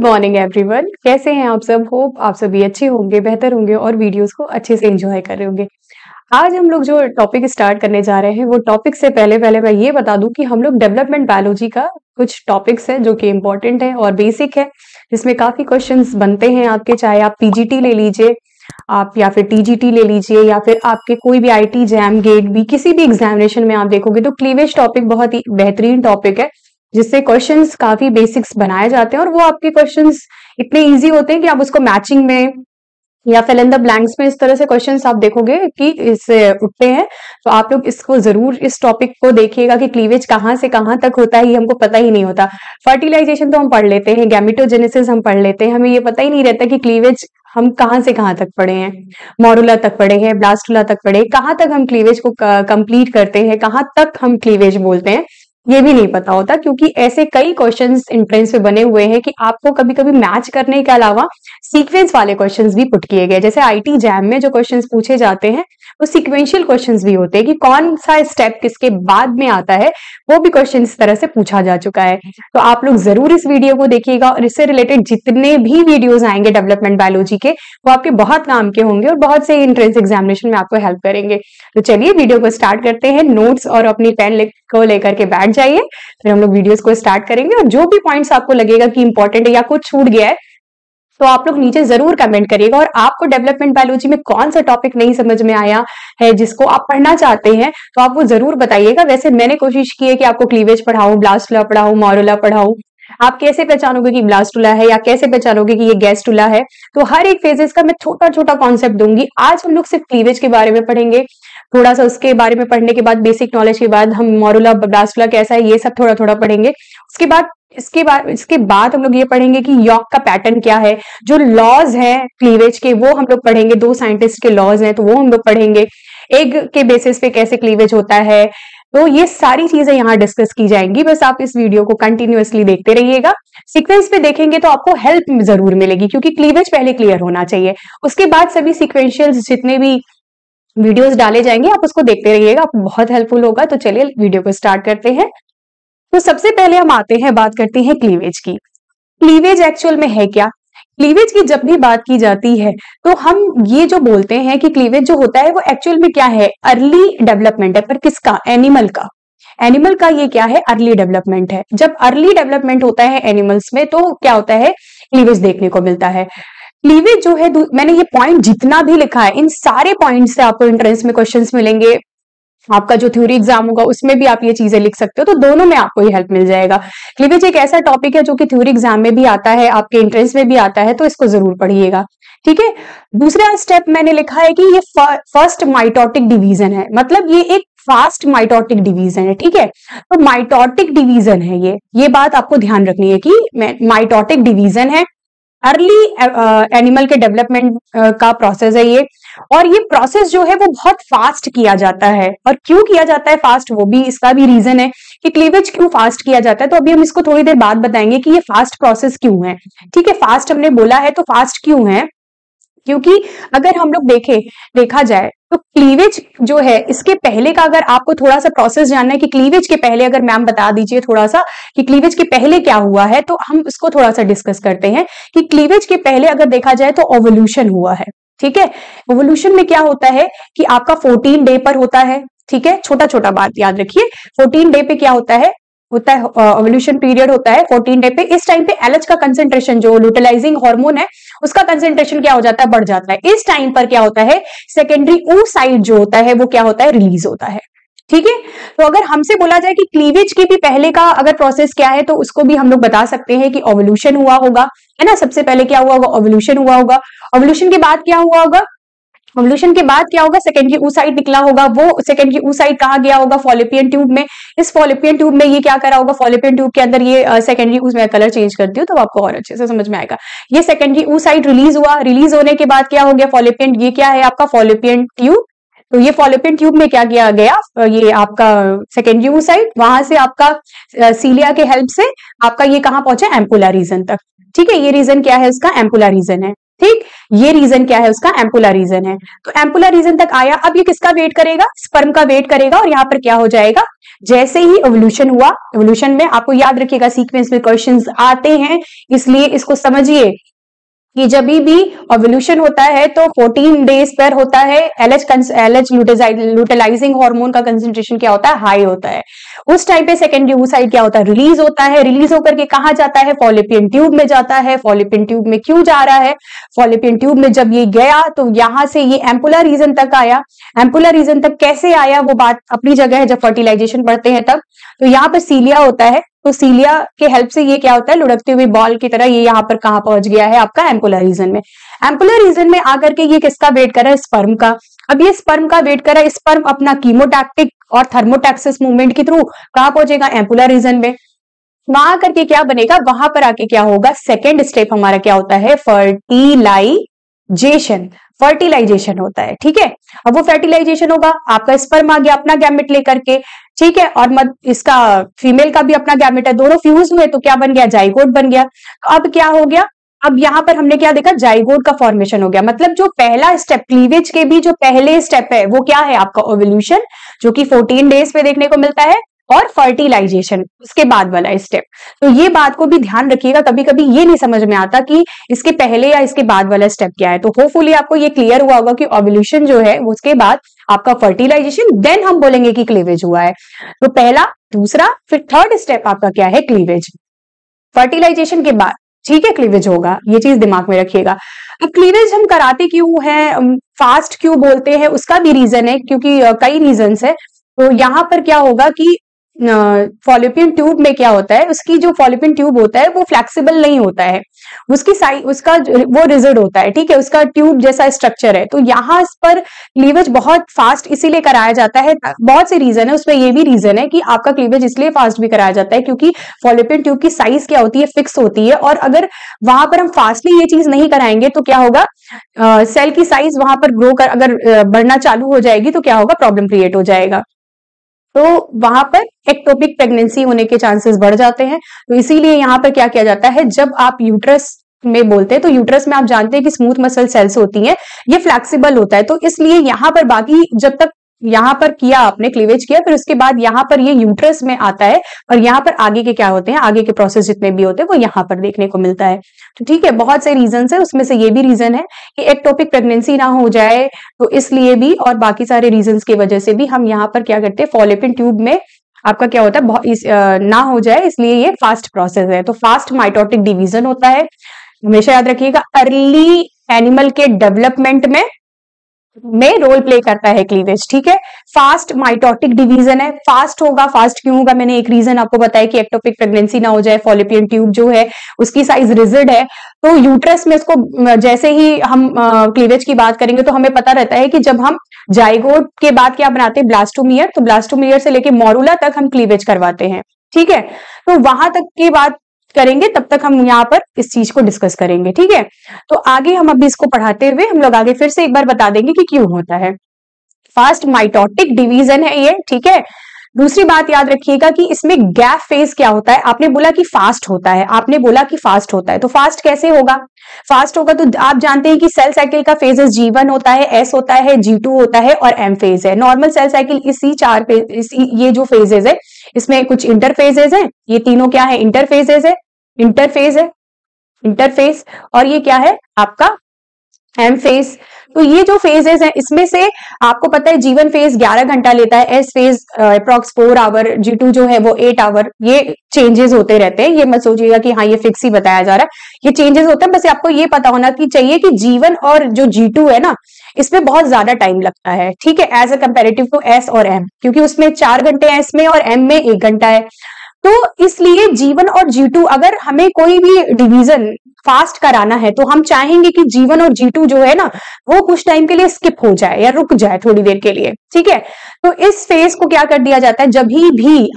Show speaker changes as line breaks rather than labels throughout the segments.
Morning everyone, कैसे हैं आप सब। होप आप सभी अच्छे होंगे, बेहतर होंगे और वीडियोस को अच्छे से एंजॉय कर रहे होंगे। आज हम लोग जो टॉपिक स्टार्ट करने जा रहे हैं वो टॉपिक से पहले पहले मैं ये बता दूं कि हम लोग डेवलपमेंट बायोलॉजी का कुछ टॉपिक्स है जो कि इम्पोर्टेंट है और बेसिक है, जिसमें काफी क्वेश्चंस बनते हैं आपके, चाहे आप पीजीटी ले लीजिए आप या फिर टीजीटी ले लीजिए या फिर आपके कोई भी आईटी जैम गेट भी किसी भी एग्जामिनेशन में आप देखोगे तो क्लीवेज टॉपिक बहुत ही बेहतरीन टॉपिक है, जिससे क्वेश्चंस काफी बेसिक्स बनाए जाते हैं और वो आपके क्वेश्चंस इतने इजी होते हैं कि आप उसको मैचिंग में या फिल इन द ब्लैंक्स में इस तरह से क्वेश्चंस आप देखोगे कि इससे उठते हैं। तो आप लोग इसको जरूर इस टॉपिक को देखिएगा कि क्लीवेज कहाँ से कहाँ तक होता है, ये हमको पता ही नहीं होता। फर्टिलाइजेशन तो हम पढ़ लेते हैं, गैमेटोजेनेसिस हम पढ़ लेते हैं, हमें ये पता ही नहीं रहता कि क्लीवेज हम कहाँ से कहाँ तक पढ़े हैं। मॉरुला तक पढ़े हैं, ब्लास्टुला तक पढ़े, कहाँ तक हम क्लीवेज को कंप्लीट करते हैं, कहाँ तक हम क्लीवेज बोलते हैं, ये भी नहीं पता होता। क्योंकि ऐसे कई क्वेश्चंस एंट्रेंस पे बने हुए हैं कि आपको कभी कभी मैच करने के अलावा सीक्वेंस वाले क्वेश्चंस भी पुट किए गए। जैसे आईटी जैम में जो क्वेश्चंस पूछे जाते हैं वो सीक्वेंशियल क्वेश्चंस भी होते हैं कि कौन सा स्टेप किसके बाद में आता है, वो भी क्वेश्चन इस तरह से पूछा जा चुका है। तो आप लोग जरूर इस वीडियो को देखिएगा और इससे रिलेटेड जितने भी वीडियोज आएंगे डेवलपमेंट बायोलॉजी के, वो आपके बहुत काम के होंगे और बहुत से एंट्रेंस एग्जामिनेशन में आपको हेल्प करेंगे। तो चलिए वीडियो को स्टार्ट करते हैं। नोट्स और अपनी पेन को लेकर के बैठ जाइए, फिर हम लोग वीडियोस को स्टार्ट करेंगे। और जो भी पॉइंट्स आपको लगेगा कि इंपॉर्टेंट है या कुछ छूट गया है तो आप लोग नीचे जरूर कमेंट करिएगा। और आपको डेवलपमेंट बायोलॉजी में कौन सा टॉपिक नहीं समझ में आया है जिसको आप पढ़ना चाहते हैं तो आप वो जरूर बताइएगा। वैसे मैंने कोशिश की है कि आपको क्लीवेज पढ़ाऊं, ब्लास्टुला पढ़ाऊं, मॉरुला पढ़ाऊं। आप कैसे पहचानोगे कि ब्लास्टुला है या कैसे पहचानोगे कि ये गैस्टुला है, तो हर एक फेजेस का मैं छोटा छोटा कॉन्सेप्ट दूंगी। आज हम लोग सिर्फ क्लीवेज के बारे में पढ़ेंगे, थोड़ा सा उसके बारे में पढ़ने के बाद बेसिक नॉलेज के बाद हम मॉरुला ब्लास्टुला कैसा है ये सब थोड़ा थोड़ा पढ़ेंगे। इसके बाद हम लोग ये पढ़ेंगे कि यॉर्क का पैटर्न क्या है, जो लॉज हैं क्लीवेज के वो हम लोग पढ़ेंगे। 2 साइंटिस्ट के लॉज हैं तो वो हम लोग पढ़ेंगे। एग के बेसिस पे कैसे क्लीवेज होता है, तो ये सारी चीजें यहाँ डिस्कस की जाएंगी। बस आप इस वीडियो को कंटिन्यूअसली देखते रहिएगा। सीक्वेंस पे देखेंगे तो आपको हेल्प जरूर मिलेगी, क्योंकि क्लीवेज पहले क्लियर होना चाहिए, उसके बाद सभी सीक्वेंशियल जितने भी वीडियोस डाले जाएंगे आप उसको देखते रहिएगा, आपको बहुत हेल्पफुल होगा। तो चलिए वीडियो को स्टार्ट करते हैं। तो सबसे पहले हम आते हैं, बात करते हैं क्लीवेज की। क्लीवेज एक्चुअल में है क्या। क्लीवेज की जब भी बात की जाती है तो हम ये जो बोलते हैं कि क्लीवेज जो होता है वो एक्चुअल में क्या है, अर्ली डेवलपमेंट है। पर किसका, एनिमल का। एनिमल का ये क्या है, अर्ली डेवलपमेंट है। जब अर्ली डेवलपमेंट होता है एनिमल्स में तो क्या होता है, क्लीवेज देखने को मिलता है। क्लीवेज जो है, मैंने ये पॉइंट जितना भी लिखा है इन सारे पॉइंट से आपको एंट्रेंस में क्वेश्चंस मिलेंगे। आपका जो थ्योरी एग्जाम होगा उसमें भी आप ये चीजें लिख सकते हो, तो दोनों में आपको ये हेल्प मिल जाएगा। क्लीवेज एक ऐसा टॉपिक है जो कि थ्योरी एग्जाम में भी आता है, आपके एंट्रेंस में भी आता है, तो इसको जरूर पढ़िएगा। ठीक है। दूसरा स्टेप मैंने लिखा है कि ये फर्स्ट माइटोटिक डिवीजन है, मतलब ये एक फास्ट माइटोटिक डिवीजन है। ठीक है, तो माइटोटिक डिवीजन है ये बात आपको ध्यान रखनी है कि माइटोटिक डिवीजन है, अर्ली एनिमल के डेवलपमेंट का प्रोसेस है ये। और ये प्रोसेस जो है वो बहुत फास्ट किया जाता है। और क्यों किया जाता है फास्ट, वो भी इसका भी रीजन है कि क्लीवेज क्यों फास्ट किया जाता है, तो अभी हम इसको थोड़ी देर बाद बताएंगे कि ये फास्ट प्रोसेस क्यों है। ठीक है, फास्ट हमने बोला है तो फास्ट क्यों है, क्योंकि अगर हम लोग देखा जाए तो क्लीवेज जो है इसके पहले का, अगर आपको थोड़ा सा प्रोसेस जानना है कि क्लीवेज के पहले, अगर मैम बता दीजिए थोड़ा सा कि क्लीवेज के पहले क्या हुआ है, तो हम इसको थोड़ा सा डिस्कस करते हैं कि क्लीवेज के पहले अगर देखा जाए तो ओवोल्यूशन हुआ है। ठीक है, ओवोल्यूशन में क्या होता है कि आपका 14 डे पर होता है। ठीक है, छोटा छोटा बात याद रखिए, 14 डे पे क्या होता है ओवोल्यूशन पीरियड होता है 14 डे पे। इस टाइम पे एलएच का कंसेंट्रेशन, जो लुटेलाइजिंग हार्मोन है उसका कंसेंट्रेशन क्या हो जाता है, बढ़ जाता है। इस टाइम पर क्या होता है, सेकेंडरी oocyte जो होता है वो क्या होता है, रिलीज होता है। ठीक है, तो अगर हमसे बोला जाए कि क्लीवेज के भी पहले का अगर प्रोसेस क्या है तो उसको भी हम लोग बता सकते हैं कि ओवोल्यूशन हुआ होगा, है ना। सबसे पहले क्या हुआ होगा, ओवोल्यूशन हुआ होगा। ओवोल्यूशन के बाद क्या हुआ होगा, ओवोल्यूशन के बाद क्या होगा, सेकेंडरी oocyte निकला होगा। वो सेकेंडरी oocyte कहाँ गया होगा, फॉलोपियन ट्यूब में। इस फॉलोपियन ट्यूब में ये क्या करा होगा, फॉलोपियन ट्यूब के अंदर ये सेकेंडरी मैं कलर चेंज करती हूँ तो आपको और अच्छे से समझ में आएगा। ये सेकेंडरी oocyte रिलीज हुआ, रिलीज होने के बाद क्या हो गया, फॉलोपियन, ये क्या है आपका फॉलोपियन ट्यूब। तो ये फॉलोपियन ट्यूब में क्या किया गया, ये आपका सेकेंडरी oocyte, वहां से आपका सीलिया के हेल्प से आपका ये कहाँ पहुंचा, एम्पुला रीजन तक। ठीक है, ये रीजन क्या है उसका, एम्पुला रीजन है। ठीक, ये रीजन क्या है उसका, एम्पुला रीजन है। तो एम्पुला रीजन तक आया, अब ये किसका वेट करेगा, स्पर्म का वेट करेगा और यहाँ पर क्या हो जाएगा, जैसे ही एवोल्यूशन हुआ, एवोल्यूशन में आपको याद रखिएगा सीक्वेंस में क्वेश्चंस आते हैं, इसलिए इसको समझिए कि जब भी एवोल्यूशन होता है तो 14 डेज पर होता है, एलएच ल्यूटेलाइजिंग हार्मोन का कंसेंट्रेशन क्या होता है, हाई होता है। उस टाइम पे सेकेंडरी oocyte क्या होता है, रिलीज होता है। रिलीज होकर के कहां जाता है, फॉलिपियन ट्यूब में जाता है। फॉलिपियन ट्यूब में क्यों जा रहा है, फॉलिपियन ट्यूब में जब ये गया तो यहां से ये एम्पुलर रीजन तक आया। एम्पुलर रीजन तक कैसे आया वो बात अपनी जगह है, जब फर्टिलाइजेशन पढ़ते हैं तब। तो यहाँ पर सीलिया होता है, तो सीलिया के हेल्प से ये क्या होता है, लुढ़कते हुए बॉल की तरह ये यहाँ पर कहां पहुंच गया है, आपका एम्पुलर रीजन में। एम्पुलर रीजन में आकर के ये किसका वेट कर रहा है, स्पर्म का। अब ये स्पर्म का वेट कर रहा है, स्पर्म अपना कीमोटैक्टिक और थर्मोटैक्सिस मूवमेंट के थ्रू कहां पहुंचेगा, एम्पुलर रीजन में। वहां करके क्या बनेगा, वहां पर आके क्या होगा, सेकेंड स्टेप हमारा क्या होता है, फर्टिलाइजेशन। फर्टिलाइजेशन होता है, ठीक है। अब वो फर्टिलाइजेशन होगा, आपका स्पर्म आ गया अपना गैमेट लेकर के, ठीक है, और इसका फीमेल का भी अपना गैमेट है, दोनों फ्यूज हुए तो क्या बन गया, जाइगोट बन गया। अब क्या हो गया, अब यहां पर हमने क्या देखा, जाइगोट का फॉर्मेशन हो गया। मतलब जो पहला स्टेप, क्लीवेज के भी जो पहले स्टेप है वो क्या है, आपका ओवल्यूशन, जो कि 14 डेज पे देखने को मिलता है, और फर्टिलाइजेशन उसके बाद वाला स्टेप। तो ये बात को भी ध्यान रखिएगा, कभी कभी ये नहीं समझ में आता कि इसके पहले या इसके बाद वाला स्टेप क्या है। तो होपफुली आपको ये क्लियर हुआ होगा कि ओवल्यूशन जो है उसके बाद आपका फर्टिलाइजेशन, देन हम बोलेंगे कि क्लीवेज हुआ है। तो पहला, दूसरा, फिर थर्ड स्टेप आपका क्या है, क्लीवेज। फर्टिलाइजेशन के बाद, ठीक है, क्लीवेज होगा, ये चीज दिमाग में रखिएगा। अब क्लीवेज हम कराते क्यों हैं, फास्ट क्यों बोलते हैं, उसका भी रीजन है, क्योंकि कई रीजन है। तो यहां पर क्या होगा कि फॉलिपियन ट्यूब में क्या होता है, उसकी जो फॉलिपियन ट्यूब होता है वो फ्लेक्सिबल नहीं होता है, उसकी साइज, उसका वो रिजिड होता है, ठीक है, उसका ट्यूब जैसा स्ट्रक्चर है। तो यहाँ पर क्लीवेज बहुत फास्ट इसीलिए कराया जाता है, बहुत से रीजन है, उसमें ये भी रीजन है कि आपका क्लीवेज इसलिए फास्ट भी कराया जाता है क्योंकि फॉलिपियन ट्यूब की साइज क्या होती है, फिक्स होती है। और अगर वहां पर हम फास्टली ये चीज नहीं कराएंगे तो क्या होगा, सेल की साइज वहां पर ग्रो कर अगर बढ़ना चालू हो जाएगी तो क्या होगा, प्रॉब्लम क्रिएट हो जाएगा। तो वहां पर एक्टोपिक प्रेगनेंसी होने के चांसेस बढ़ जाते हैं। तो इसीलिए यहाँ पर क्या किया जाता है, जब आप यूट्रस में बोलते हैं तो यूट्रस में आप जानते हैं कि स्मूथ मसल सेल्स होती हैं, ये फ्लेक्सिबल होता है। तो इसलिए यहाँ पर बाकी जब तक यहाँ पर किया आपने क्लीवेज किया, फिर उसके बाद यहाँ पर ये यूट्रस में आता है, और यहाँ पर आगे के क्या होते हैं, आगे के प्रोसेस जितने भी होते हैं वो यहाँ पर देखने को मिलता है। तो ठीक है, बहुत से रीजन है, उसमें से ये भी रीजन है कि एक्टोपिक प्रेगनेंसी ना हो जाए, तो इसलिए भी, और बाकी सारे रीजन की वजह से भी हम यहाँ पर क्या करते हैं, फॉलिपियन ट्यूब में आपका क्या होता है, ना हो जाए, इसलिए ये फास्ट प्रोसेस है। तो फास्ट माइटोटिक डिवीजन होता है, हमेशा याद रखिएगा। अर्ली एनिमल के डेवलपमेंट में रोल प्ले करता है क्लीवेज, ठीक है। फास्ट माइटोटिक डिवीजन है, फास्ट होगा, फास्ट क्यों होगा, मैंने एक रीजन आपको बताया कि एक्टोपिक प्रेगनेंसी ना हो जाए, फॉलिपियन ट्यूब जो है उसकी साइज रिजिड है। तो यूट्रस में इसको जैसे ही हम क्लीवेज की बात करेंगे तो हमें पता रहता है कि जब हम जाइगोट के बाद क्या बनाते हैं, ब्लास्टोमियर, तो ब्लास्टोमियर से लेके मोरुला तक हम क्लीवेज करवाते हैं, ठीक है। तो वहां तक की बात करेंगे, तब तक हम यहाँ पर इस चीज को डिस्कस करेंगे, ठीक है। तो आगे हम अभी इसको पढ़ाते हुए हम लोग आगे फिर से एक बार बता देंगे कि क्यों होता है। फास्ट माइटोटिक डिवीजन है ये, ठीक है। दूसरी बात याद रखिएगा कि इसमें गैप फेज क्या होता है। आपने बोला कि फास्ट होता है, आपने बोला कि फास्ट होता है, तो फास्ट कैसे होगा, फास्ट होगा तो आप जानते हैं कि सेल साइकिल का फेजेस G1 होता है, S होता है, G2 होता है और M फेज है। नॉर्मल सेल साइकिल इसी चार ये जो फेजेस है, इसमें कुछ इंटरफेजेस है, ये तीनों क्या है, इंटरफेजेस है, इंटरफेज, और ये क्या है आपका एम फेज। तो ये जो फेजेस हैं इसमें से आपको पता है G1 फेज 11 घंटा लेता है, S phase approx 4 our, G2 जो है वो 8 आवर। ये चेंजेस होते रहते हैं, ये मत सोचिएगा कि हाँ ये फिक्स ही बताया जा रहा है, ये चेंजेस होते हैं। बस आपको ये पता होना कि चाहिए कि G1 और जो G2 है ना, इसमें बहुत ज्यादा टाइम लगता है, ठीक है, as a comparative to S और M, क्योंकि उसमें 4 घंटे है S में और M में 1 घंटा है। तो इसलिए G1 और G2, अगर हमें कोई भी डिवीजन फास्ट कराना है तो हम चाहेंगे कि G1 और G2 जो है ना वो कुछ टाइम के लिए स्किप हो जाए या रुक जाए थोड़ी देर के लिए, ठीक है। तो इस फेज को क्या कर दिया जाता है, जब भी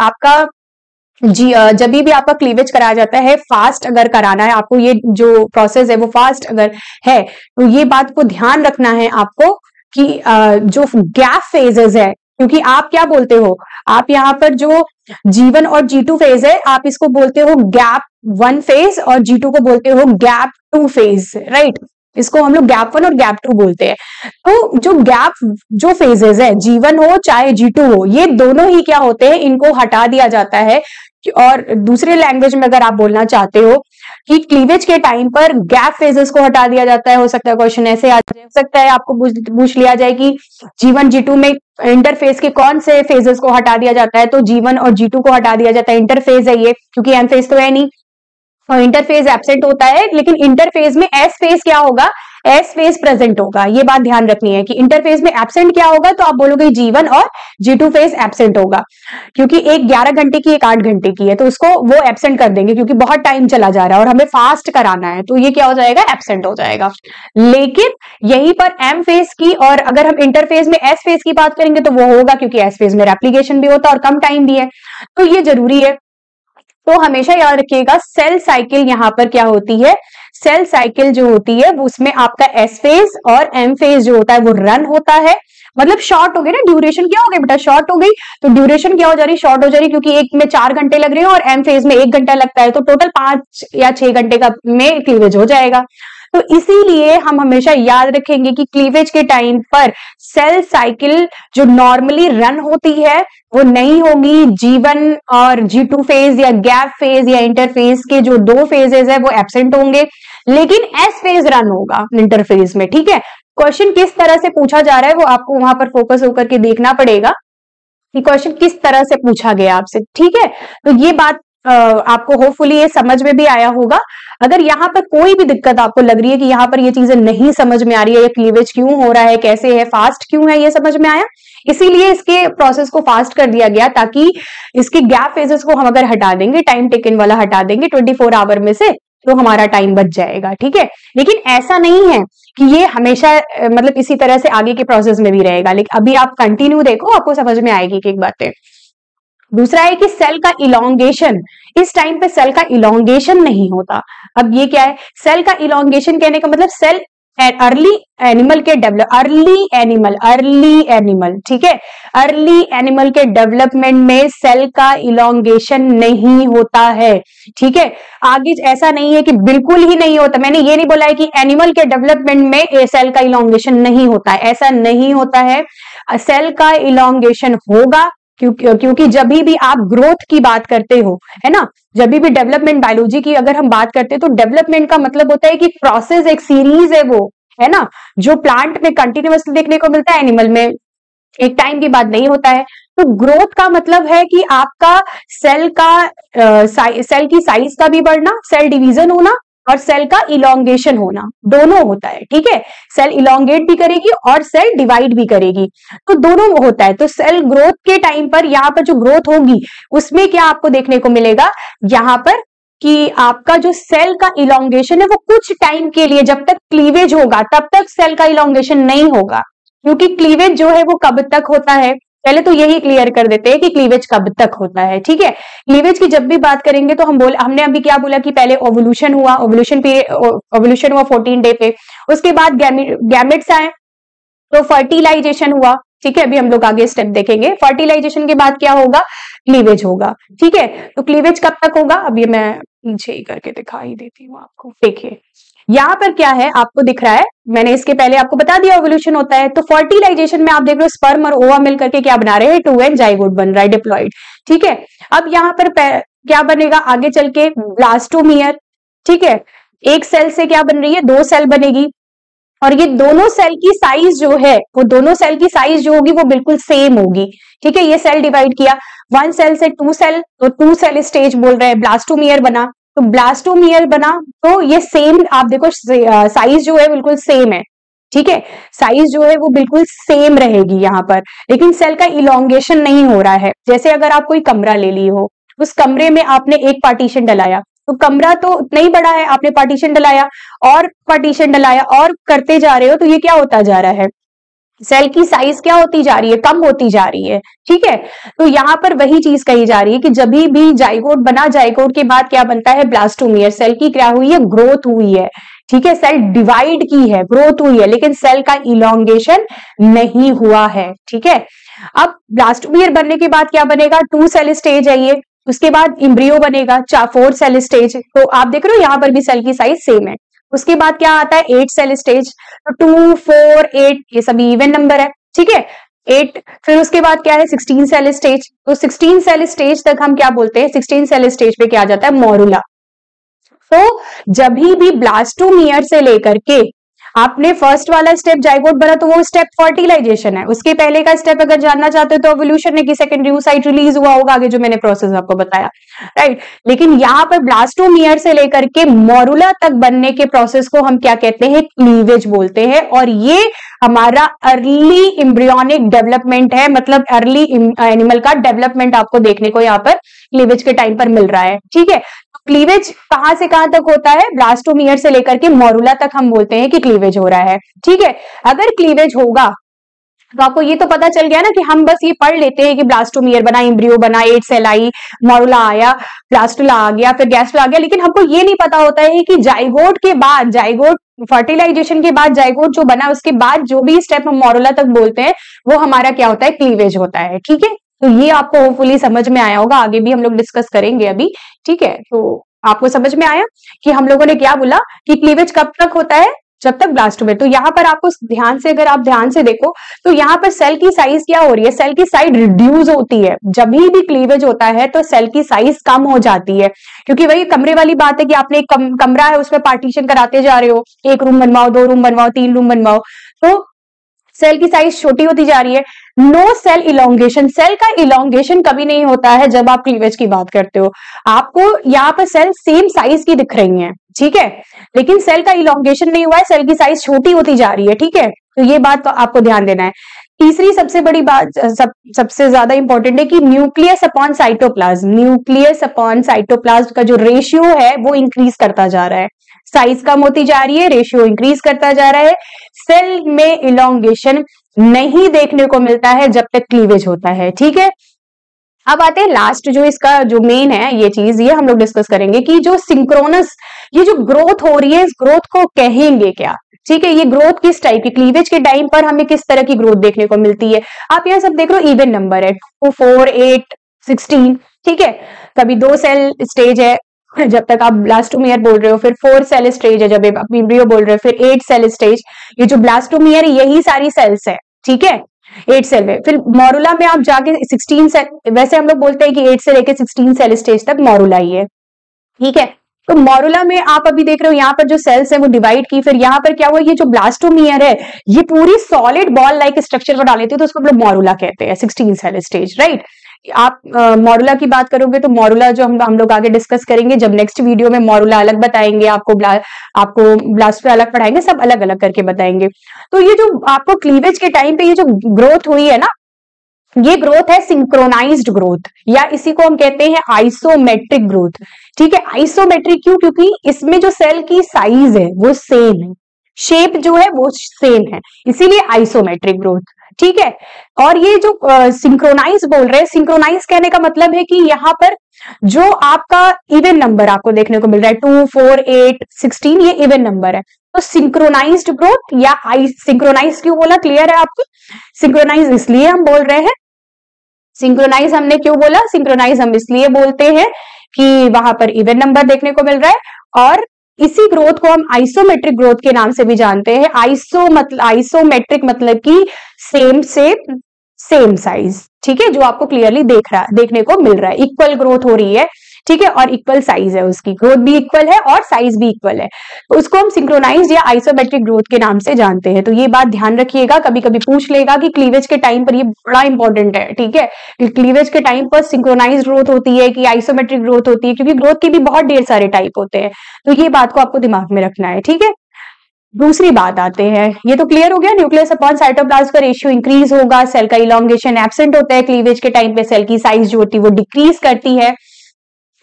आपका क्लीवेज कराया जाता है, फास्ट अगर कराना है आपको, ये जो प्रोसेस है वो फास्ट अगर है, तो ये बात को ध्यान रखना है आपको कि जो गैप फेजेस है, क्योंकि आप क्या बोलते हो, आप यहाँ पर जो G1 और G2 फेज है आप इसको बोलते हो गैप 1 फेज और G2 को बोलते हो गैप 2 फेज, राइट। इसको हम लोग गैप 1 और गैप 2 बोलते हैं। तो जो गैप जो फेजेस है, G1 हो चाहे G2 हो, ये दोनों ही क्या होते हैं, इनको हटा दिया जाता है। और दूसरे लैंग्वेज में अगर आप बोलना चाहते हो कि क्लीवेज के टाइम पर गैप फेजेस को हटा दिया जाता है, हो सकता है क्वेश्चन ऐसे आ जाए, हो सकता है आपको पूछ लिया जाए कि G1 G2 में इंटरफेस के कौन से फेजेस को हटा दिया जाता है, तो G1 और G2 को हटा दिया जाता है। इंटरफेज है ये, क्योंकि एम फेज तो है नहीं, और इंटरफेज एब्सेंट होता है, लेकिन इंटरफेज में एस फेज क्या होगा, एस फेज प्रेजेंट होगा। ये बात ध्यान रखनी है कि इंटरफेज में एब्सेंट क्या होगा, तो आप बोलोगे G1 और G2 फेज एब्सेंट होगा, क्योंकि एक 11 घंटे की एक 8 घंटे की है, तो उसको वो एब्सेंट कर देंगे क्योंकि बहुत टाइम चला जा रहा है और हमें फास्ट कराना है, तो ये क्या हो जाएगा, एब्सेंट हो जाएगा। लेकिन यहीं पर एम फेज की और अगर हम इंटरफेज में एस फेज की बात करेंगे तो वो होगा, क्योंकि एस फेज में रेप्लिकेशन भी होता है और कम टाइम भी है, तो ये जरूरी है। तो हमेशा याद रखिएगा सेल साइकिल यहाँ पर क्या होती है, सेल साइकिल जो होती है वो उसमें आपका एस फेज और एम फेज जो होता है वो रन होता है। मतलब शॉर्ट हो गई ना, ड्यूरेशन क्या हो गई बेटा, शॉर्ट हो गई, तो ड्यूरेशन क्या हो जा रही, शॉर्ट हो जा रही, क्योंकि एक में 4 घंटे लग रहे हैं और एम फेज में 1 घंटा लगता है, तो टोटल 5 या 6 घंटे का में क्लीवेज हो जाएगा। तो इसीलिए हम हमेशा याद रखेंगे कि क्लीवेज के टाइम पर सेल साइकिल जो नॉर्मली रन होती है वो नहीं होगी। G1 और G2 फेज या गैप फेज या इंटरफेज के जो 2 फेजेस है वो एब्सेंट होंगे, लेकिन एस फेज रन होगा इंटरफेज में। ठीक है, क्वेश्चन किस तरह से पूछा जा रहा है वो आपको वहां पर फोकस होकर के देखना पड़ेगा कि क्वेश्चन किस तरह से पूछा गया आपसे। ठीक है, तो ये बात आपको होपफुली ये समझ में भी आया होगा। अगर यहाँ पर कोई भी दिक्कत आपको लग रही है कि यहाँ पर ये चीजें नहीं समझ में आ रही है, ये क्लीवेज क्यों हो रहा है, कैसे है, फास्ट क्यों है, ये समझ में आया, इसीलिए इसके प्रोसेस को फास्ट कर दिया गया, ताकि इसके गैप फेजेस को हम अगर हटा देंगे, टाइम टेकन वाला हटा देंगे 24 आवर में से, तो हमारा टाइम बच जाएगा। ठीक है, लेकिन ऐसा नहीं है कि ये हमेशा मतलब इसी तरह से आगे के प्रोसेस में भी रहेगा, लेकिन अभी आप कंटिन्यू देखो, आपको समझ में आएगी कि एक बातें। दूसरा है कि सेल का इलोंगेशन, इस टाइम पे सेल का इलोंगेशन नहीं होता। अब ये क्या है, सेल का इलोंगेशन कहने का मतलब सेल अर्ली एनिमल के डेवलप, अर्ली एनिमल, ठीक है, अर्ली एनिमल के डेवलपमेंट में सेल का इलोंगेशन नहीं होता है। ठीक है, आगे ऐसा नहीं है कि बिल्कुल ही नहीं होता, मैंने ये नहीं बोला है कि एनिमल के डेवलपमेंट में सेल का इलोंगेशन नहीं होता है, ऐसा नहीं होता है। सेल का इलोंगेशन होगा क्योंकि जब भी आप ग्रोथ की बात करते हो, है ना, जब भी डेवलपमेंट बायोलॉजी की अगर हम बात करते हैं तो डेवलपमेंट का मतलब होता है कि प्रोसेस एक सीरीज है वो, है ना, जो प्लांट में कंटिन्यूअसली देखने को मिलता है, एनिमल में एक टाइम के बाद नहीं होता है। तो ग्रोथ का मतलब है कि आपका सेल की साइज का भी बढ़ना, सेल डिवीजन होना और सेल का इलोंगेशन होना, दोनों होता है। ठीक है, सेल इलोंगेट भी करेगी और सेल डिवाइड भी करेगी, तो दोनों होता है। तो सेल ग्रोथ के टाइम पर यहाँ पर जो ग्रोथ होगी उसमें क्या आपको देखने को मिलेगा यहाँ पर कि आपका जो सेल का इलोंगेशन है वो कुछ टाइम के लिए, जब तक क्लीवेज होगा तब तक सेल का इलोंगेशन नहीं होगा, क्योंकि क्लीवेज जो है वो कब तक होता है, पहले तो यही क्लियर कर देते हैं कि क्लीवेज कब तक होता है। ठीक है, क्लीवेज की जब भी बात करेंगे तो हमने अभी क्या बोला कि पहले ओवुलेशन हुआ, ओवुलेशन हुआ 14 डे पे, उसके बाद गैमेट्स आए तो फर्टिलाइजेशन हुआ। ठीक है, अभी हम लोग आगे स्टेप देखेंगे। फर्टिलाइजेशन के बाद क्या होगा, क्लीवेज होगा। ठीक है, तो क्लीवेज कब तक होगा, अभी मैं पीछे ही करके दिखाई देती हूँ आपको। देखिए यहाँ पर क्या है आपको दिख रहा है, मैंने इसके पहले आपको बता दिया ओवुलेशन होता है। तो फर्टिलाइजेशन में आप देख रहे हो स्पर्म और ओवा मिल करके क्या बना रहे हैं, 2n जाइगोट बन रहा है, डिप्लॉइड। ठीक है, अब यहाँ पर क्या बनेगा आगे चल के, ब्लास्टोमियर। ठीक है, एक सेल से क्या बन रही है, 2 सेल बनेगी, और ये दोनों सेल की साइज जो है वो दोनों सेल की साइज जो होगी वो बिल्कुल सेम होगी। ठीक है, ये सेल डिवाइड किया 1 सेल से 2 सेल, तो 2 सेल स्टेज बोल रहे हैं, ब्लास्टोमियर बना, तो ब्लास्टोमियर बना, तो ये सेम आप देखो साइज जो है बिल्कुल सेम है। ठीक है, साइज जो है वो बिल्कुल सेम रहेगी यहाँ पर, लेकिन सेल का इलोंगेशन नहीं हो रहा है। जैसे अगर आप कोई कमरा ले ली हो, उस कमरे में आपने एक पार्टीशन डलाया, तो कमरा तो उतना ही बड़ा है, आपने पार्टीशन डलाया और पार्टीशन डलाया और करते जा रहे हो, तो ये क्या होता जा रहा है, सेल की साइज क्या होती जा रही है, कम होती जा रही है। ठीक है, तो यहाँ पर वही चीज कही जा रही है कि जब भी जाइगोट बना, जाइगोट के बाद क्या बनता है, ब्लास्टोमियर, सेल की क्या हुई है, ग्रोथ हुई है। ठीक है, सेल डिवाइड की है, ग्रोथ हुई है, लेकिन सेल का इलोंगेशन नहीं हुआ है। ठीक है, अब ब्लास्टोमियर बनने के बाद क्या बनेगा, 2 सेल स्टेज है ये, उसके बाद इम्ब्रियो बनेगा 4 सेल स्टेज। तो आप देख रहे हो यहाँ पर भी सेल की साइज सेम है। उसके बाद क्या आता है 8 सेल स्टेज, तो 2 4 8 ये सभी इवन नंबर है, ठीक है 8। फिर उसके बाद क्या है 16 सेल स्टेज, तो 16 सेल स्टेज तक हम क्या बोलते हैं, 16 सेल स्टेज पे क्या आ जाता है मोरुला। तो जब भी ब्लास्टोमियर से लेकर के आपने फर्स्ट वाला स्टेप जाइगोट बना तो वो स्टेप फर्टिलाइजेशन है, उसके पहले का स्टेप अगर जानना चाहते हो तो ओव्यूलेशन है कि सेकेंडरी oocyte रिलीज हुआ होगा, आगे जो मैंने प्रोसेस आपको बताया, राइट। लेकिन यहाँ पर ब्लास्टोमियर से लेकर के मोरुला तक बनने के प्रोसेस को हम क्या कहते हैं, क्लीवेज बोलते हैं। और ये हमारा अर्ली एम्ब्रियोनिक डेवलपमेंट है, मतलब अर्ली एनिमल का डेवलपमेंट आपको देखने को यहाँ पर क्लीवेज के टाइम पर मिल रहा है, ठीक है। क्लीवेज कहां से कहां तक होता है, ब्लास्टोमियर से लेकर के मोरुला तक हम बोलते हैं कि क्लीवेज हो रहा है, ठीक है। अगर क्लीवेज होगा तो आपको ये तो पता चल गया ना कि हम बस ये पढ़ लेते हैं कि ब्लास्टोमियर बना, एम्ब्रियो बना, 8 सेल आई, मोरुला आया, ब्लास्टुला आ गया, फिर गैस्ट्रुला आ गया, लेकिन हमको ये नहीं पता होता है कि जाइगोट के बाद, जाइगोट फर्टिलाइजेशन के बाद जाइगोट जो बना उसके बाद जो भी स्टेप हम मोरुला तक बोलते हैं वो हमारा क्या होता है, क्लीवेज होता है, ठीक है। तो ये आपको होपफुली समझ में आया होगा, आगे भी हम लोग डिस्कस करेंगे अभी, ठीक है। तो आपको समझ में आया कि हम लोगों ने क्या बोला कि क्लीवेज कब तक होता है, जब तक ब्लास्टोमेर। तो यहाँ पर आपको ध्यान से, अगर आप ध्यान से देखो तो यहाँ पर सेल की साइज क्या हो रही है, सेल की साइज रिड्यूस होती है। जब भी क्लीवेज होता है तो सेल की साइज कम हो जाती है, क्योंकि वही कमरे वाली बात है कि आपने एक कमरा है उसमें पार्टीशन कराते जा रहे हो, 1 रूम बनवाओ, 2 रूम बनवाओ, 3 रूम बनवाओ, तो सेल की साइज छोटी होती जा रही है। नो सेल इलोंगेशन, सेल का इलोंगेशन कभी नहीं होता है जब आप क्लीवेज की बात करते हो। आपको यहाँ पर सेल सेम साइज की दिख रही हैं, ठीक है, लेकिन सेल का इलोंगेशन नहीं हुआ है, सेल की साइज छोटी होती जा रही है, ठीक है। तो ये बात तो आपको ध्यान देना है। तीसरी सबसे बड़ी बात, सबसे ज्यादा इंपॉर्टेंट है कि nucleus upon cytoplasm, nucleus upon cytoplasm का जो रेशियो है वो इंक्रीज करता जा रहा है, साइज कम होती जा रही है, रेशियो इंक्रीज करता जा रहा है। सेल में इलोंगेशन नहीं देखने को मिलता है जब तक क्लीवेज होता है, ठीक है। अब आते हैं लास्ट, जो इसका जो मेन है ये चीज, ये हम लोग डिस्कस करेंगे कि जो सिंक्रोनस, ये जो ग्रोथ हो रही है इस ग्रोथ को कहेंगे क्या, ठीक है। ये ग्रोथ किस टाइप की, क्लीवेज के टाइम पर हमें किस तरह की ग्रोथ देखने को मिलती है। आप यहाँ सब देख रहे हो इवन नंबर है, 2 4 8 16, ठीक है। कभी 2 सेल स्टेज है जब तक आप ब्लास्टोमियर बोल रहे हो, फिर 4 सेल स्टेज है जब आप एम्ब्रियो बोल रहे हो, फिर 8 सेल स्टेज। ये जो ब्लास्टोमियर यही सारी सेल्स है, ठीक है, 8 सेल में। फिर मोरुला में आप जाके 16 सेल, वैसे हम लोग बोलते हैं कि 8 से लेके 16 सेल स्टेज तक मोरुला ही है, ठीक है। तो मोरुला में आप अभी देख रहे हो यहाँ पर जो सेल्स है वो डिवाइड की, फिर यहाँ पर क्या हुआ, ये जो ब्लास्टोमियर है ये पूरी सॉलिड बॉल लाइक स्ट्रक्चर बना लेती है, तो उसको हम लोग मोरुला कहते हैं, 16 सेल स्टेज, राइट। आप मोरुला की बात करोगे तो मोरुला जो हम लोग आगे डिस्कस करेंगे, जब नेक्स्ट वीडियो में मोरुला अलग बताएंगे, आपको ब्लास्टो अलग पढ़ाएंगे, सब अलग अलग करके बताएंगे। तो ये जो आपको क्लीवेज के टाइम पे ये जो ग्रोथ हुई है ना, ये ग्रोथ है सिंक्रोनाइज्ड ग्रोथ, या इसी को हम कहते हैं आइसोमेट्रिक ग्रोथ, ठीक है। आइसोमेट्रिक क्यों, क्योंकि इसमें जो सेल की साइज है वो सेम है, शेप जो है वो सेम है, इसीलिए आइसोमेट्रिक ग्रोथ, ठीक है। और ये जो सिंक्रोनाइज बोल रहे हैं, सिंक्रोनाइज कहने का मतलब है कि यहाँ पर जो आपका इवन नंबर आपको देखने को मिल रहा है 2 4 8 16, ये इवन नंबर है। तो सिंक्रोनाइज्ड ग्रोथ या सिंक्रोनाइज क्यों बोला, क्लियर है आपको। सिंक्रोनाइज इसलिए हम बोल रहे हैं, सिंक्रोनाइज हमने क्यों बोला, सिंक्रोनाइज हम इसलिए बोलते हैं कि वहां पर इवन नंबर देखने को मिल रहा है, और इसी ग्रोथ को हम आइसोमेट्रिक ग्रोथ के नाम से भी जानते हैं। आइसोमेट्रिक मतलब कि सेम शेप सेम साइज, ठीक है, जो आपको क्लियरली देखने को मिल रहा है, इक्वल ग्रोथ हो रही है, ठीक है, और इक्वल साइज है, उसकी ग्रोथ भी इक्वल है और साइज भी इक्वल है, तो उसको हम सिंक्रोनाइज्ड या आइसोमेट्रिक ग्रोथ के नाम से जानते हैं। तो ये बात ध्यान रखिएगा, कभी कभी पूछ लेगा कि क्लीवेज के टाइम पर, ये बड़ा इंपॉर्टेंट है, ठीक है, क्लीवेज के टाइम पर सिंक्रोनाइज्ड ग्रोथ होती है कि आइसोमेट्रिक ग्रोथ होती है, क्योंकि ग्रोथ के भी बहुत ढेर सारे टाइप होते हैं, तो ये बात को आपको दिमाग में रखना है, ठीक है। दूसरी बात आते हैं, ये तो क्लियर हो गया, न्यूक्लियस अपॉन साइटोप्लाज्म का रेशियो इंक्रीज होगा, सेल का इलोंगेशन एब्सेंट होता है क्लीवेज के टाइम पे, सेल की साइज जो होती है वो डिक्रीज करती है।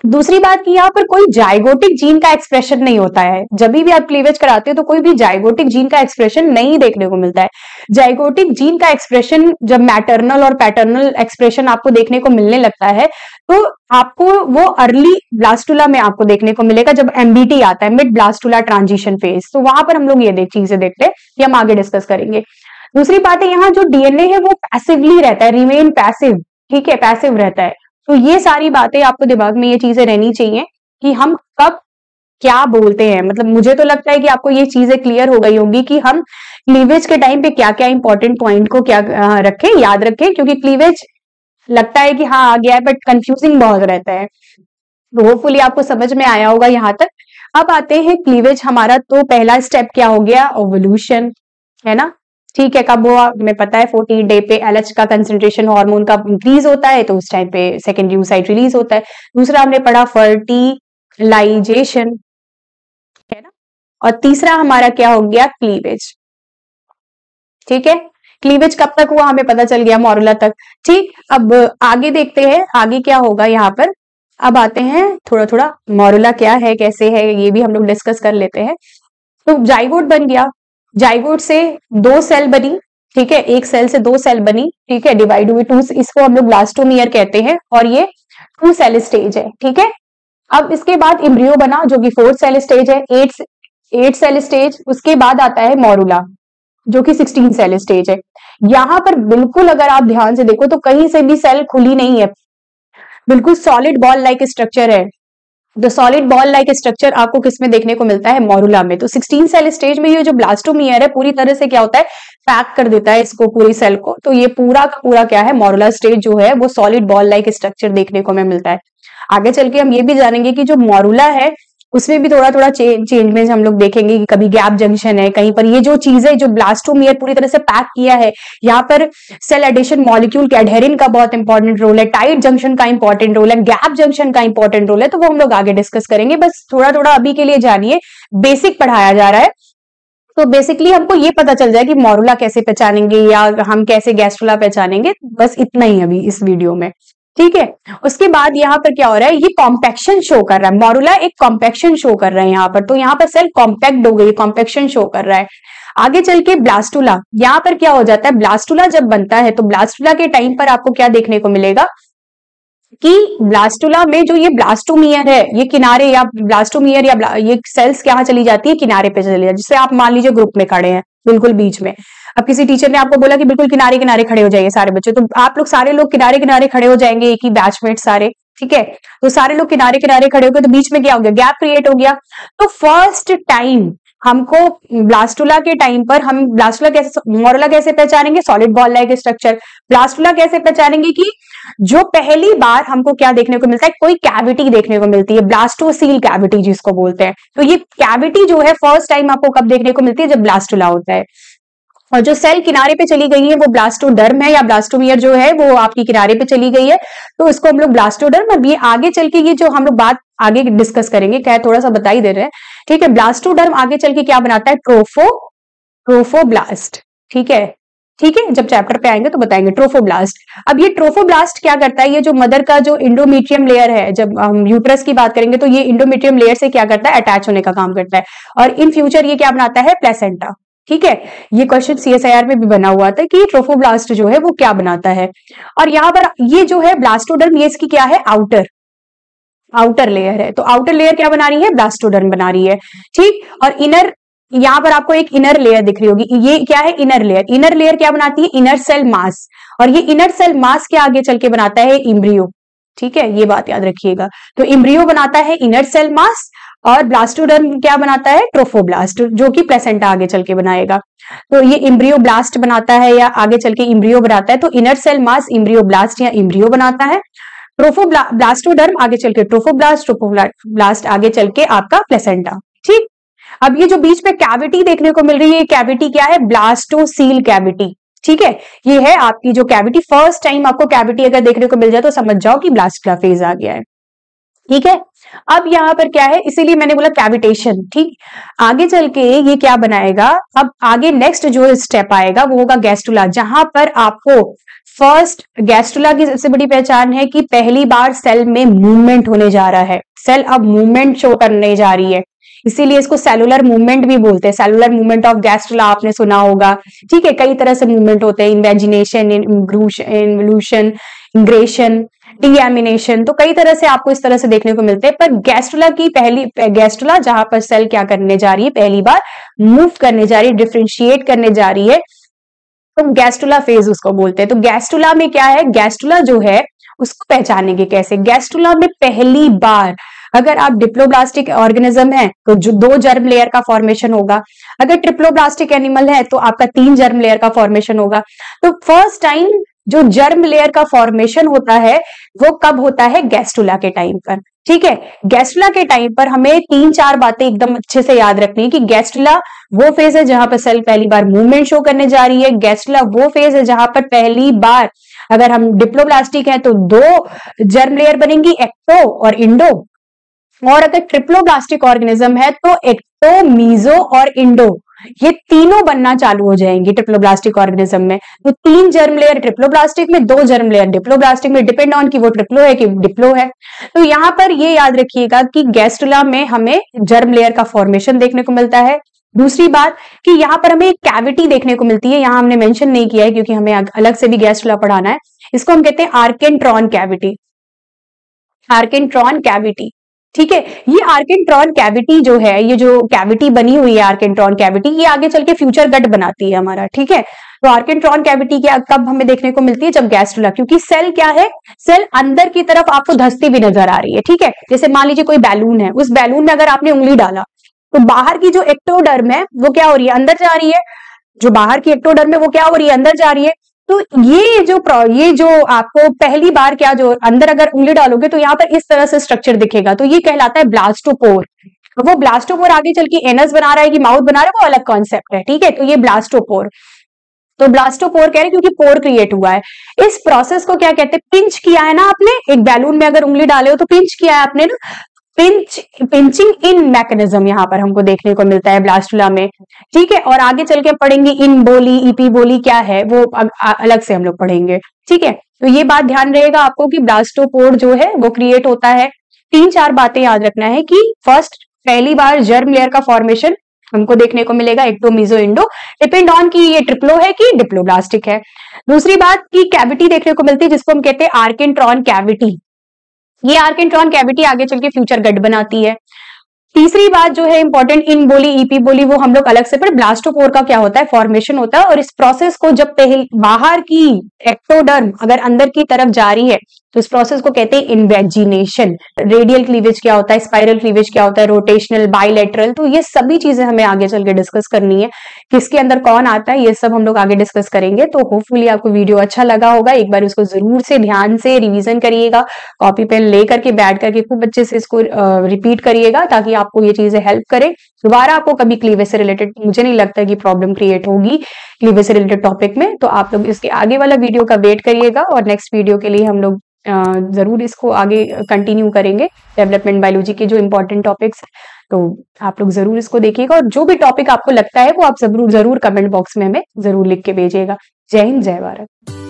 दूसरी बात की यहाँ पर कोई जाइगोटिक जीन का एक्सप्रेशन नहीं होता है, जब भी आप क्लीवेज कराते हो तो कोई भी जाइगोटिक जीन का एक्सप्रेशन नहीं देखने को मिलता है। जाइगोटिक जीन का एक्सप्रेशन जब मैटरनल और पैटर्नल एक्सप्रेशन आपको देखने को मिलने लगता है, तो आपको वो अर्ली ब्लास्टुला में आपको देखने को मिलेगा, जब एमबीटी आता है, मिड ब्लास्टुला ट्रांजिशन फेज, तो वहां पर हम लोग ये चीजें देखते हैं, ये हम आगे डिस्कस करेंगे। दूसरी बात है, यहाँ जो डीएनए है वो पैसिवली रहता है, रिमेन पैसिव, ठीक है, पैसिव रहता है। तो ये सारी बातें आपको दिमाग में ये चीजें रहनी चाहिए कि हम कब क्या बोलते हैं। मतलब मुझे तो लगता है कि आपको ये चीजें क्लियर हो गई होंगी कि हम क्लीवेज के टाइम पे क्या क्या इंपॉर्टेंट पॉइंट को क्या रखें, याद रखें, क्योंकि क्लीवेज लगता है कि हाँ आ गया है बट कंफ्यूजिंग बहुत रहता है। तो होपफुली आपको समझ में आया होगा यहाँ तक। अब आते हैं क्लीवेज हमारा, तो पहला स्टेप क्या हो गया, ओवल्यूशन, है ना। ठीक है, कब हुआ हमें पता है, 14 डे पे एलएच का कंसंट्रेशन हार्मोन का इंक्रीज होता है, तो उस टाइम पे सेकेंडरी oocyte रिलीज होता है। दूसरा हमने पढ़ा फर्टिलाइजेशन, है ना। और तीसरा हमारा क्या हो गया, क्लीवेज। ठीक है, क्लीवेज कब तक हुआ हमें पता चल गया, मॉरुला तक। ठीक, अब आगे देखते हैं आगे क्या होगा यहाँ पर। अब आते हैं थोड़ा थोड़ा मॉरुला क्या है, कैसे है, ये भी हम लोग डिस्कस कर लेते हैं। तो जाइगोट बन गया, जाइगोट से 2 सेल बनी, ठीक है, एक सेल से 2 सेल बनी, ठीक है, डिवाइड हुई 2, इसको हम लोग ब्लास्टोमियर कहते हैं, और ये 2 सेल स्टेज है। ठीक है, अब इसके बाद इम्ब्रियो बना जो कि 4 सेल स्टेज है, 8 सेल स्टेज। उसके बाद आता है मॉरुला जो कि 16 सेल स्टेज है। यहां पर बिल्कुल अगर आप ध्यान से देखो तो कहीं से भी सेल खुली नहीं है, बिल्कुल सॉलिड बॉल लाइक स्ट्रक्चर है। The solid ball like structure आपको किसमें देखने को मिलता है, मॉरुला में। तो 16 सेल स्टेज में ये जो ब्लास्टोमियर है पूरी तरह से क्या होता है, पैक कर देता है इसको, पूरी सेल को। तो ये पूरा का पूरा क्या है, मॉरुला स्टेज जो है वो सॉलिड बॉल लाइक स्ट्रक्चर देखने को हमें मिलता है। आगे चल के हम ये भी जानेंगे कि जो मॉरुला है उसमें भी थोड़ा थोड़ा चेंजमेंट हम लोग देखेंगे कि कभी गैप जंक्शन है कहीं पर, ये जो चीजें जो ब्लास्टोमियर पूरी तरह से पैक किया है, यहाँ पर सेल एडिशन मॉलिक्यूल के एडहेरिन का बहुत इंपॉर्टेंट रोल है, टाइट जंक्शन का इंपॉर्टेंट रोल है, गैप जंक्शन का इंपॉर्टेंट रोल है। तो वो हम लोग आगे डिस्कस करेंगे, बस थोड़ा थोड़ा अभी के लिए जानिए, बेसिक पढ़ाया जा रहा है। तो बेसिकली हमको ये पता चल जाए कि मॉरुला कैसे पहचानेंगे या हम कैसे गैस्ट्रुला पहचानेंगे, बस इतना ही अभी इस वीडियो में। ठीक है, उसके बाद यहाँ पर क्या हो रहा है, ये कॉम्पैक्शन शो कर रहा है, मॉरुला एक कॉम्पैक्शन शो कर रहा है यहाँ पर। तो यहाँ पर सेल कॉम्पैक्ट हो गई, कॉम्पैक्शन शो कर रहा है। आगे चल के ब्लास्टुला, यहाँ पर क्या हो जाता है, ब्लास्टुला जब बनता है तो ब्लास्टुला के टाइम पर आपको क्या देखने को मिलेगा कि ब्लास्टुला में जो ये ब्लास्टोमियर है, ये किनारे या ब्लास्टोमियर या ये सेल्स कहाँ चली जाती है, किनारे पे चली जाती है। जिससे आप मान लीजिए ग्रुप में खड़े हैं बिल्कुल बीच में, अब किसी टीचर ने आपको बोला कि बिल्कुल किनारे किनारे खड़े हो जाइए सारे बच्चे, तो आप लोग सारे लोग किनारे किनारे खड़े हो जाएंगे, एक ही बैचमेट सारे। ठीक है, तो सारे लोग किनारे किनारे खड़े हो गए, तो बीच में क्या हो गया, गैप क्रिएट हो गया। तो फर्स्ट टाइम हमको ब्लास्टुला के टाइम पर हम ब्लास्टुला कैसे, मॉरुला कैसे पहचानेंगे, solid ball like structure. Blastula कैसे पहचानेंगे कि जो पहली बार हमको क्या देखने को मिलता है, कोई कैविटी देखने को मिलती है, ब्लास्टोसील कैविटी जिसको बोलते हैं। तो ये कैविटी जो है फर्स्ट टाइम आपको कब देखने को मिलती है, जब ब्लास्टुला होता है। और जो सेल किनारे पे चली गई है वो ब्लास्टोडर्म है, या ब्लास्टोमियर जो है वो आपकी किनारे पे चली गई है, तो इसको हम लोग ब्लास्टोडर्म। अब ये आगे चल के ये जो हम लोग बात आगे डिस्कस करेंगे, क्या थोड़ा सा बता ही दे रहे हैं। ठीक है, ब्लास्टोडर्म आगे चल के क्या बनाता है, ट्रोफोब्लास्ट। ठीक है, ठीक है, जब चैप्टर पे आएंगे तो बताएंगे ट्रोफोब्लास्ट। अब ये ट्रोफोब्लास्ट क्या करता है, ये जो मदर का जो इंडोमेट्रियम लेयर है, जब हम यूट्रस की बात करेंगे तो ये इंडोमेट्रियम लेयर से क्या करता है, अटैच होने का काम करता है, और इन फ्यूचर ये क्या बनाता है, प्लेसेंटा। ठीक है, ये क्वेश्चन सीएसआईआर में भी बना हुआ था कि ट्रोफोब्लास्ट जो है वो क्या बनाता है। और यहाँ पर ये जो है ब्लास्टोडर्म, ये इसकी क्या है, आउटर लेयर है। तो आउटर लेयर क्या बना रही है, ब्लास्टोडर्म बना रही है। ठीक, और इनर, यहाँ पर आपको एक इनर लेयर दिख रही होगी, ये क्या है, इनर लेयर। इनर लेयर क्या बनाती है, इनर सेल मास, और ये इनर सेल मास के आगे चल के बनाता है इम्ब्रियो। ठीक है, ये बात याद रखिएगा। तो इम्ब्रियो बनाता है इनर सेल मास, और ब्लास्टोडर्म क्या बनाता है, ट्रोफोब्लास्ट, जो कि प्लेसेंटा आगे चल के बनाएगा। तो ये इम्ब्रियो ब्लास्ट बनाता है या आगे चल के इम्ब्रियो बनाता है, तो inner cell mass embryo blast या इम्ब्रियो बनाता है। ब्लास्टोडर्म आगे चल के ट्रोफोब्लास्ट आगे चल के आपका प्लेसेंटा। ठीक, अब ये जो बीच में कैविटी देखने को मिल रही है, कैविटी क्या है, ब्लास्टोसील कैविटी। ठीक है, ये है आपकी जो कैविटी। फर्स्ट टाइम आपको कैविटी अगर देखने को मिल जाए तो समझ जाओ कि ब्लास्टुला फेज आ गया है। ठीक है, अब यहाँ पर क्या है, इसीलिए मैंने बोला कैविटेशन। ठीक, आगे चल के ये क्या बनाएगा, अब आगे नेक्स्ट जो स्टेप आएगा वो होगा गैस्ट्रुला, जहां पर आपको फर्स्ट गैस्ट्रुला की सबसे बड़ी पहचान है कि पहली बार सेल में मूवमेंट होने जा रहा है, सेल अब मूवमेंट शो करने जा रही है, इसीलिए इसको सेलुलर मूवमेंट भी बोलते हैं। सेलुलर मूवमेंट ऑफ गैस्ट्रुला आपने सुना होगा। ठीक है, कई तरह से मूवमेंट होते हैं, इन्वेजिनेशन, इन्वोल्यूशन, इंग्रेशन, डीएमिनेशन, तो कई तरह से आपको इस तरह से देखने को मिलते हैं। पर गैस्ट्रुला की पहली, गैस्ट्रुला जहां पर सेल क्या करने जा रही है, पहली बार मूव करने जा रही है, डिफ्रेंशिएट करने जा रही है, तो गैस्ट्रुला फेज उसको बोलते हैं। तो गैस्ट्रुला में क्या है, गैस्ट्रुला जो है उसको पहचानेंगे कैसे, गैस्ट्रुला में पहली बार अगर आप डिप्लोब्लास्टिक ऑर्गेनिज्म है तो जो 2 जर्म लेयर का फॉर्मेशन होगा। अगर ट्रिप्लोब्लास्टिक एनिमल है तो आपका 3 जर्म लेयर का फॉर्मेशन होगा। तो फर्स्ट टाइम जो जर्म लेयर का फॉर्मेशन होता है वो कब होता है? गैस्ट्रुला के टाइम पर। ठीक है, गैस्ट्रुला के टाइम पर हमें 3-4 बातें एकदम अच्छे से याद रखनी है कि गैस्ट्रुला वो फेज है जहां पर सेल पहली बार मूवमेंट शो करने जा रही है। गैस्ट्रुला वो फेज है जहां पर पहली बार, अगर हम डिप्लोब्लास्टिक है तो 2 जर्म लेयर बनेंगी, एक्टो और इंडो। और अगर ट्रिप्लोब्लास्टिक ऑर्गेनिज्म है तो एक्टो, मीजो और इंडो, ये तीनों बनना चालू हो जाएंगी ट्रिप्लोब्लास्टिक ऑर्गेनिज्म में। तो 3 जर्म लेयर ट्रिप्लोब्लास्टिक में, 2 जर्म लेयर डिप्लोब्लास्टिक में, डिपेंड ऑन कि वो ट्रिप्लो है कि डिप्लो है। तो यहां पर ये याद रखिएगा कि गैस्ट्रुला में हमें जर्म लेयर का फॉर्मेशन देखने को मिलता है। दूसरी बात कि यहाँ पर हमें एक कैविटी देखने को मिलती है, यहाँ हमने मेंशन नहीं किया है क्योंकि हमें अलग से भी गैस्ट्रुला पढ़ाना है। इसको हम कहते हैं आर्केंट्रॉन कैविटी। आर्केंट्रॉन कैविटी, ठीक है। ये आर्केंट्रॉन कैविटी जो है, ये जो कैविटी बनी हुई है आर्केंट्रॉन कैविटी, ये आगे चल के फ्यूचर गट बनाती है हमारा। ठीक है, तो आर्केंट्रॉन कैविटी क्या कब हमें देखने को मिलती है? जब गैस्ट्रुला, क्योंकि सेल क्या है, सेल अंदर की तरफ आपको धंसती भी नजर आ रही है। ठीक है, जैसे मान लीजिए कोई बैलून है, उस बैलून में अगर आपने उंगली डाला तो बाहर की जो एक्टोडर्म है वो क्या हो रही है? अंदर जा रही है। जो बाहर की एक्टोडर्म है वो क्या हो रही है? अंदर जा रही है। तो ये जो आपको पहली बार क्या, जो अंदर अगर उंगली डालोगे तो यहाँ पर इस तरह से स्ट्रक्चर दिखेगा, तो ये कहलाता है ब्लास्टोपोर। वो ब्लास्टोपोर आगे चल के एनस बना रहा है कि माउथ बना रहा है, वो अलग कॉन्सेप्ट है। ठीक है, तो ये ब्लास्टोपोर। तो ब्लास्टोपोर कह रहे हैं क्योंकि पोर क्रिएट हुआ है। इस प्रोसेस को क्या कहते हैं? पिंच किया है ना आपने, एक बैलून में अगर उंगली डाले हो तो पिंच किया है आपने ना, पिंचिंग इन मैकेनिज्म यहाँ पर हमको देखने को मिलता है ब्लास्टुला में। ठीक है, और आगे चल के पढ़ेंगे इन बोली, ईपी बोली क्या है वो अलग से हम लोग पढ़ेंगे। ठीक है, तो ये बात ध्यान रहेगा आपको कि ब्लास्टोपोर जो है वो क्रिएट होता है। 3-4 बातें याद रखना है कि फर्स्ट, पहली बार जर्म लेयर का फॉर्मेशन हमको देखने को मिलेगा, ecto, meso, endo, depend on कि ये ट्रिप्लो है कि डिप्लोब्लास्टिक है। दूसरी बात की कैविटी देखने को मिलती है जिसको हम कहते हैं आर्केंट्रॉन कैविटी। ये आर्केंट्रॉन कैविटी आगे चल के फ्यूचर गट बनाती है। तीसरी बात जो है इंपॉर्टेंट, इन बोली, ईपी बोली, वो हम लोग अलग से पढ़े। ब्लास्टोपोर का क्या होता है? फॉर्मेशन होता है। और इस प्रोसेस को जब पहले बाहर की एक्टोडर्म अगर अंदर की तरफ जा रही है तो इस प्रोसेस को कहते हैं इन्वेजिनेशन। रेडियल क्लीवेज क्या होता है, स्पाइरल क्लीवेज क्या होता है, रोटेशनल, बायलैटरल, तो ये सभी चीजें हमें आगे चल के डिस्कस करनी है। किसके अंदर कौन आता है ये सब हम लोग आगे डिस्कस करेंगे। तो होपफुली आपको वीडियो अच्छा लगा होगा। एक बार उसको जरूर से ध्यान से रिवीजन करिएगा, कॉपी पेन लेकर के बैठ करके खूब अच्छे से इसको रिपीट करिएगा ताकि आपको ये चीजें हेल्प करे। दोबारा आपको कभी क्लीवेज से रिलेटेड मुझे नहीं लगता कि प्रॉब्लम क्रिएट होगी क्लीवेज से रिलेटेड टॉपिक में। तो आप लोग इसके आगे वाला वीडियो का वेट करिएगा और नेक्स्ट वीडियो के लिए हम लोग जरूर इसको आगे कंटिन्यू करेंगे, डेवलपमेंट बायोलॉजी के जो इंपॉर्टेंट टॉपिक्स। तो आप लोग जरूर इसको देखिएगा और जो भी टॉपिक आपको लगता है वो आप जरूर कमेंट बॉक्स में हमें जरूर लिख के भेजिएगा। जय हिंद, जय भारत।